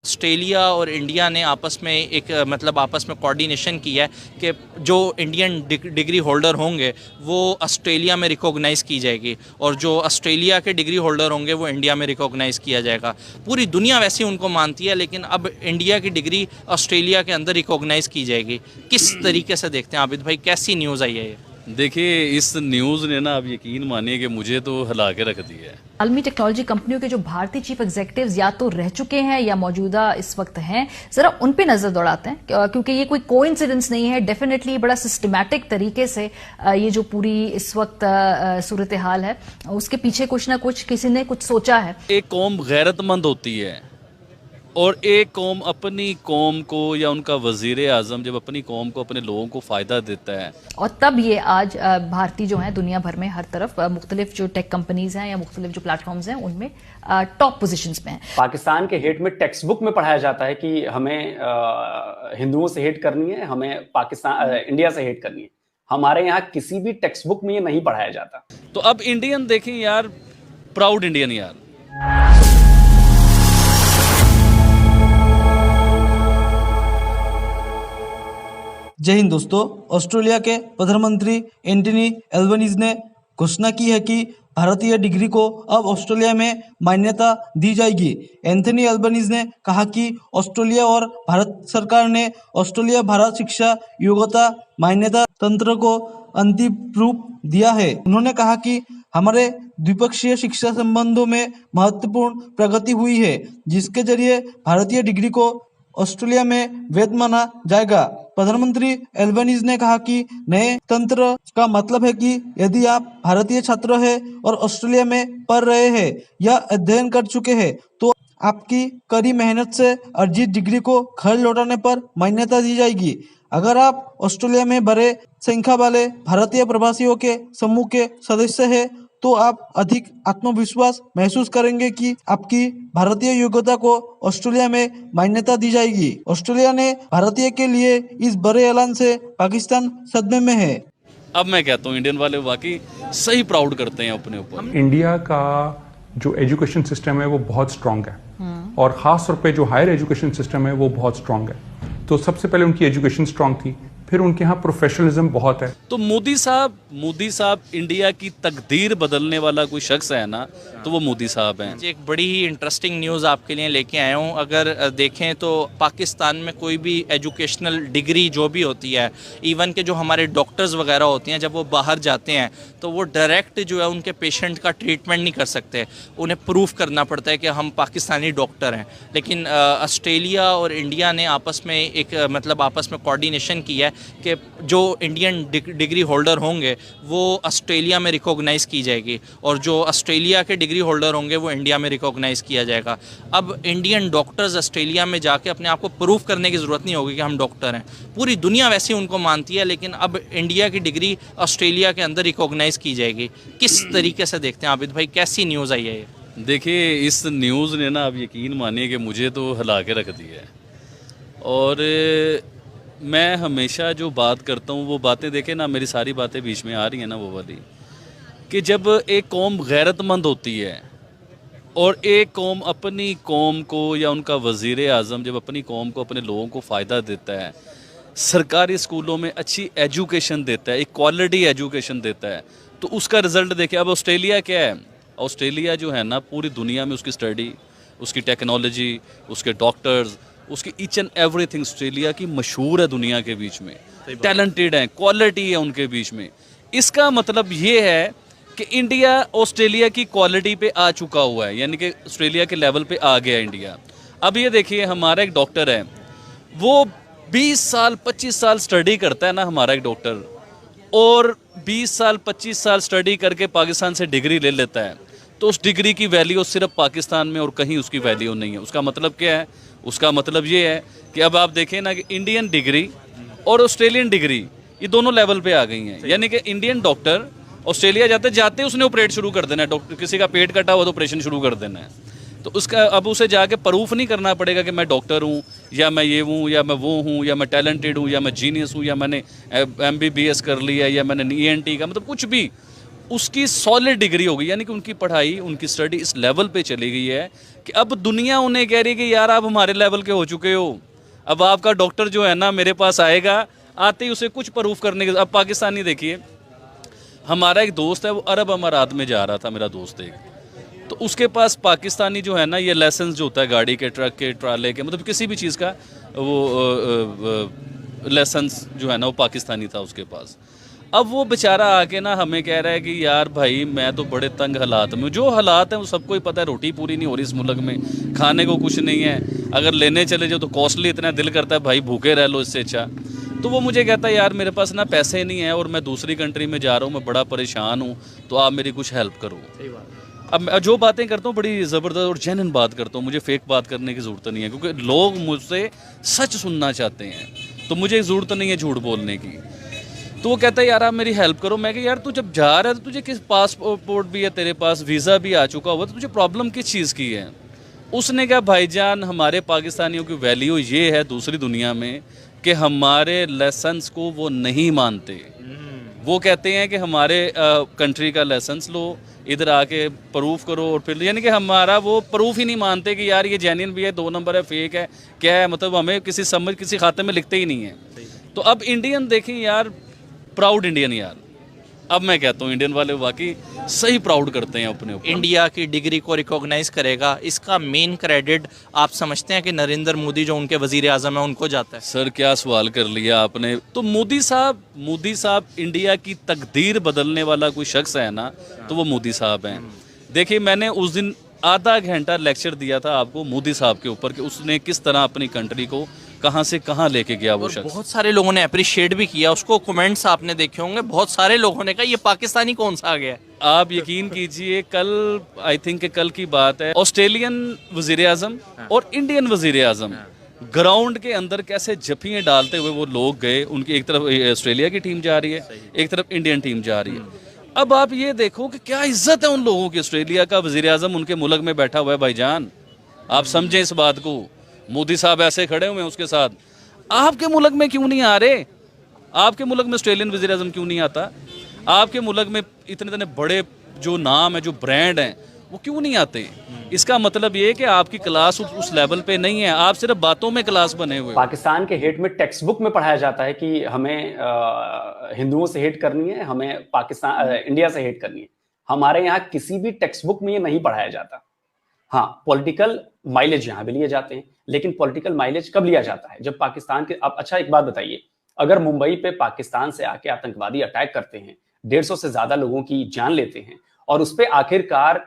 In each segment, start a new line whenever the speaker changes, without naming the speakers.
Australia और India ने आपस में एक आपस में कोऑर्डिनेशन किया है कि जो इंडियन डिग्री होल्डर होंगे वो ऑस्ट्रेलिया में रिकॉग्नाइज़ की जाएगी और जो ऑस्ट्रेलिया के डिग्री होल्डर होंगे वो इंडिया में रिकॉग्नाइज़ किया जाएगा। पूरी दुनिया वैसे उनको मानती है, लेकिन अब इंडिया की डिग्री ऑस्ट्रेलिया के अंदर रिकॉग्नाइज़ की जाएगी। किस तरीके से देखते हैं आबिद भाई, कैसी न्यूज़ आई है ये?
देखिए, इस न्यूज़ ने ना, आप यकीन मानिए कि मुझे तो हिला के रख दिया है।
आलमी टेक्नोलॉजी कंपनियों के जो भारतीय चीफ एग्जीक्यूटिव्स या तो रह चुके हैं या मौजूदा इस वक्त हैं, जरा उन पे नजर दौड़ाते हैं, क्योंकि ये कोई कोइंसिडेंस नहीं है। डेफिनेटली बड़ा सिस्टमैटिक तरीके से ये जो पूरी इस वक्त सूरत हाल है, उसके पीछे कुछ ना कुछ किसी ने कुछ सोचा है।
एक कौम गैरतमंद होती है और एक कौम अपनी कौम को, या उनका वजीर आज़म जब अपनी कौम को, अपने लोगों को फ़ायदा देता है,
और तब ये आज भारतीय जो है दुनिया भर में हर तरफ मुख्तलिफ जो टेक कंपनीज हैं या मुख्तलिफ जो प्लेटफॉर्म्स हैं उनमें टॉप पोजीशंस पे हैं।
पाकिस्तान के हेट में टेक्स्ट बुक में पढ़ाया जाता है कि हमें हिंदुओं से हेट करनी है, हमें पाकिस्तान इंडिया से हेट करनी है। हमारे यहाँ किसी भी टेक्स्ट बुक में ये नहीं पढ़ाया जाता।
तो अब इंडियन देखें यार, प्राउड इंडियन यार।
जय हिंद दोस्तों। ऑस्ट्रेलिया के प्रधानमंत्री एंटनी एल्बनीज ने घोषणा की है कि भारतीय डिग्री को अब ऑस्ट्रेलिया में मान्यता दी जाएगी। एंथनी एल्बनीज ने कहा कि ऑस्ट्रेलिया और भारत सरकार ने ऑस्ट्रेलिया भारत शिक्षा योग्यता मान्यता तंत्र को अंतिम रूप दिया है। उन्होंने कहा कि हमारे द्विपक्षीय शिक्षा संबंधों में महत्वपूर्ण प्रगति हुई है, जिसके जरिए भारतीय डिग्री को ऑस्ट्रेलिया में वैध माना जाएगा। प्रधानमंत्री एल्बनीज ने कहा कि नए तंत्र का मतलब है कि यदि आप भारतीय छात्र हैं और ऑस्ट्रेलिया में पढ़ रहे हैं या अध्ययन कर चुके हैं, तो आपकी कड़ी मेहनत से अर्जित डिग्री को घर लौटाने पर मान्यता दी जाएगी। अगर आप ऑस्ट्रेलिया में बड़े संख्या वाले भारतीय प्रवासियों के समूह के सदस्य हैं, तो आप अधिक आत्मविश्वास महसूस करेंगे कि आपकी भारतीय योग्यता को ऑस्ट्रेलिया में मान्यता दी जाएगी। ऑस्ट्रेलिया ने भारतीय के लिए इस बड़े ऐलान से पाकिस्तान सदमे में है।
अब मैं कहता हूँ इंडियन वाले वाकई सही प्राउड करते हैं अपने ऊपर।
इंडिया का जो एजुकेशन सिस्टम है वो बहुत स्ट्रांग है, और ख़ास तौर पे जो हायर एजुकेशन सिस्टम है वो बहुत स्ट्रांग है। तो सबसे पहले उनकी एजुकेशन स्ट्रांग थी, फिर उनके यहाँ प्रोफेशनलिज्म बहुत है।
तो मोदी साहब इंडिया की तकदीर बदलने वाला कोई शख्स है ना, तो वो मोदी साहब हैं।
एक बड़ी ही इंटरेस्टिंग न्यूज़ आपके लिए लेके आया हूँ। अगर देखें तो पाकिस्तान में कोई भी एजुकेशनल डिग्री जो भी होती है, इवन के जो हमारे डॉक्टर्स वगैरह होती हैं, जब वो बाहर जाते हैं तो वो डायरेक्ट जो है उनके पेशेंट का ट्रीटमेंट नहीं कर सकते, उन्हें प्रूफ करना पड़ता है कि हम पाकिस्तानी डॉक्टर हैं। लेकिन ऑस्ट्रेलिया और इंडिया ने आपस में एक आपस में कोऑर्डिनेशन किया है कि जो इंडियन डिग्री होल्डर होंगे वो ऑस्ट्रेलिया में रिकॉग्नाइज़ की जाएगी और जो ऑस्ट्रेलिया के डिग्री होल्डर होंगे वो इंडिया में रिकॉग्नाइज़ किया जाएगा। अब इंडियन डॉक्टर्स ऑस्ट्रेलिया में जाके अपने आप को प्रूफ करने की ज़रूरत नहीं होगी कि हम डॉक्टर हैं। पूरी दुनिया वैसे उनको मानती है, लेकिन अब इंडिया की डिग्री ऑस्ट्रेलिया के अंदर रिकॉग्नाइज़ की जाएगी। किस तरीके से देखते हैं आबिद भाई, कैसी न्यूज़ आई है ये?
देखिए, इस न्यूज़ ने ना, आप यकीन मानिए कि मुझे तो हिला के रख दिया है। और मैं हमेशा जो बात करता हूँ वो बातें, देखें ना, मेरी सारी बातें बीच में आ रही हैं ना वो वाली, कि जब एक कौम गैरतमंद होती है और एक कौम अपनी कौम को, या उनका वजीर आज़म जब अपनी कौम को, अपने लोगों को फ़ायदा देता है, सरकारी स्कूलों में अच्छी एजुकेशन देता है, एक क्वालिटी एजुकेशन देता है, तो उसका रिज़ल्ट देखिए। अब ऑस्ट्रेलिया क्या है? ऑस्ट्रेलिया जो है ना, पूरी दुनिया में उसकी स्टडी, उसकी टेक्नोलॉजी, उसके डॉक्टर्स, उसकी ईच एंड एवरीथिंग ऑस्ट्रेलिया की मशहूर है दुनिया के बीच में। टैलेंटेड है, क्वालिटी है उनके बीच में। इसका मतलब ये है कि इंडिया ऑस्ट्रेलिया की क्वालिटी पे आ चुका हुआ है, यानी कि ऑस्ट्रेलिया के लेवल पे आ गया इंडिया। अब ये देखिए, हमारा एक डॉक्टर है, वो 20 साल 25 साल स्टडी करता है ना हमारा एक डॉक्टर, और 20 साल 25 साल स्टडी करके पाकिस्तान से डिग्री ले लेता है, तो उस डिग्री की वैल्यू सिर्फ पाकिस्तान में और कहीं उसकी वैल्यू नहीं है। उसका मतलब क्या है? उसका मतलब ये है कि अब आप देखें ना कि इंडियन डिग्री और ऑस्ट्रेलियन डिग्री ये दोनों लेवल पे आ गई हैं। यानी कि इंडियन डॉक्टर ऑस्ट्रेलिया जाते उसने ऑपरेट शुरू कर देना है, डॉक्टर किसी का पेट कटा हुआ तो ऑपरेशन शुरू कर देना है। तो उसका अब उसे जाके प्रूफ नहीं करना पड़ेगा कि मैं डॉक्टर हूँ, या मैं ये हूँ, या मैं वो हूँ, या मैं टैलेंटेड हूँ, या मैं जीनियस हूँ, या मैंने MBBS कर लिया, या मैंने ENT का, मतलब कुछ भी। उसकी सॉलिड डिग्री हो गई, यानी कि उनकी पढ़ाई, उनकी स्टडी इस लेवल पे चली गई है कि अब दुनिया उन्हें कह रही है कि यार आप हमारे लेवल के हो चुके हो, अब आपका डॉक्टर जो है ना मेरे पास आएगा, आते ही उसे कुछ प्रूफ करने के। अब पाकिस्तानी देखिए, हमारा एक दोस्त है वो अरब अमारात में जा रहा था, मेरा दोस्त एक, तो उसके पास पाकिस्तानी जो है ना ये लाइसेंस जो होता है गाड़ी के, ट्रक के, ट्राले के, मतलब किसी भी चीज़ का वो लाइसेंस जो है ना वो पाकिस्तानी था उसके पास। अब वो बेचारा आके ना हमें कह रहा है कि यार भाई मैं तो बड़े तंग हालात में, जो हालात हैं वो सबको ही पता है, रोटी पूरी नहीं हो रही इस मुल्क में, खाने को कुछ नहीं है, अगर लेने चले जाओ तो कॉस्टली इतना, दिल करता है भाई भूखे रह लो इससे अच्छा। तो वो मुझे कहता है यार मेरे पास ना पैसे नहीं है और मैं दूसरी कंट्री में जा रहा हूँ, मैं बड़ा परेशान हूँ, तो आप मेरी कुछ हेल्प करो। अब मैं जो बातें करता हूँ बड़ी ज़बरदस्त और जेन्युइन बात करता हूँ, मुझे फेक बात करने की ज़रूरत नहीं है, क्योंकि लोग मुझसे सच सुनना चाहते हैं, तो मुझे ज़रूरत नहीं है झूठ बोलने की। तो वो कहता है यार आप मेरी हेल्प करो। मैं कि यार तू जब जा रहा है तो तुझे किस पासपोर्ट भी है तेरे पास, वीज़ा भी आ चुका हुआ, तो तुझे प्रॉब्लम किस चीज़ की है? उसने कहा भाईजान हमारे पाकिस्तानियों की वैल्यू ये है दूसरी दुनिया में कि हमारे लाइसेंस को वो नहीं मानते। वो कहते हैं कि हमारे कंट्री का लाइसेंस लो, इधर आके प्रूफ करो, और फिर यानी कि हमारा वो प्रूफ ही नहीं मानते कि यार ये जेन्युइन भी है, 2 नंबर है, फेक है, क्या है, मतलब हमें किसी खाते में लिखते ही नहीं है। तो अब इंडियन देखें यार, प्राउड इंडियन यार, अब मैं कहता हूँ इंडियन वाले वाकई सही प्राउड करते हैं अपने ऊपर।
इंडिया की डिग्री को रिकॉग्नाइज करेगा, इसका मेन क्रेडिट आप समझते हैं कि नरेंद्र मोदी जो उनके वजीर आजम है उनको जाता है?
सर क्या सवाल कर लिया आपने। तो मोदी साहब इंडिया की तकदीर बदलने वाला कोई शख्स है ना तो वो मोदी साहब हैं। देखिए मैंने उस दिन आधा घंटा लेक्चर दिया था आपको मोदी साहब के ऊपर कि उसने किस तरह अपनी कंट्री को कहां से कहां लेके गया वो शख्स।
बहुत सारे लोगों ने अप्रिशिएट भी किया उसको, कमेंट्स आपने देखे होंगे, बहुत सारे लोगों ने कहा ये पाकिस्तानी कौन सा आ गया है।
आप यकीन कीजिए कल आई थिंक कल की बात है, ऑस्ट्रेलियन वजीर आजम और इंडियन वजीर आजम ग्राउंड के अंदर कैसे जफियां डालते हुए वो लोग गए। उनकी एक तरफ ऑस्ट्रेलिया की टीम जा रही है, एक तरफ इंडियन टीम जा रही है। अब आप ये देखो कि क्या इज्जत है उन लोगों की। ऑस्ट्रेलिया का वजीर आजम उनके मुल्क में बैठा हुआ है भाईजान, आप समझें इस बात को। मोदी साहब ऐसे खड़े हुए हैं उसके साथ। आपके मुल्क में क्यों नहीं आ रहे? आपके मुल्क में ऑस्ट्रेलियन वजीर आजम क्यों नहीं आता? आपके मुल्क में इतने बड़े जो नाम है, जो ब्रांड हैं, वो क्यों नहीं आते? इसका मतलब ये है कि आपकी क्लास उस लेवल पे नहीं है, आप सिर्फ बातों में क्लास बने हुए।
पाकिस्तान के हेट में टेक्स्ट बुक में पढ़ाया जाता है कि हमें हिंदुओं से हेट करनी है, हमें पाकिस्तान इंडिया से हेट करनी है। हमारे यहाँ किसी भी टेक्स्ट बुक में ये नहीं पढ़ाया जाता। हाँ, पॉलिटिकल माइलेज यहाँ भी लिए जाते हैं, लेकिन पॉलिटिकल माइलेज कब लिया जाता है? जब पाकिस्तान के, अब अच्छा एक बात बताइए, अगर मुंबई पे पाकिस्तान से आके आतंकवादी अटैक करते हैं, 150 से ज्यादा लोगों की जान लेते हैं, और उस पर आखिरकार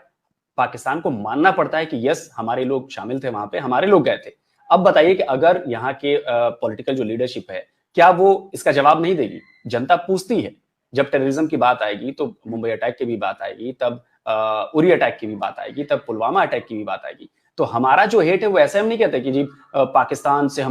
पाकिस्तान को मानना पड़ता है कि यस हमारे लोग शामिल थे, वहां पे हमारे लोग गए थे। अब बताइए कि अगर यहाँ के पॉलिटिकल जो लीडरशिप है, क्या वो इसका जवाब नहीं देगी? जनता पूछती है। जब टेररिज्म की बात आएगी तो मुंबई अटैक की भी बात आएगी, तब उरी अटैक की भी बात आएगी, तब पुलवामा अटैक की भी बात आएगी। तो हमारा जो हेट है वो ऐसे हम नहीं कहते कि जी पाकिस्तान से हमें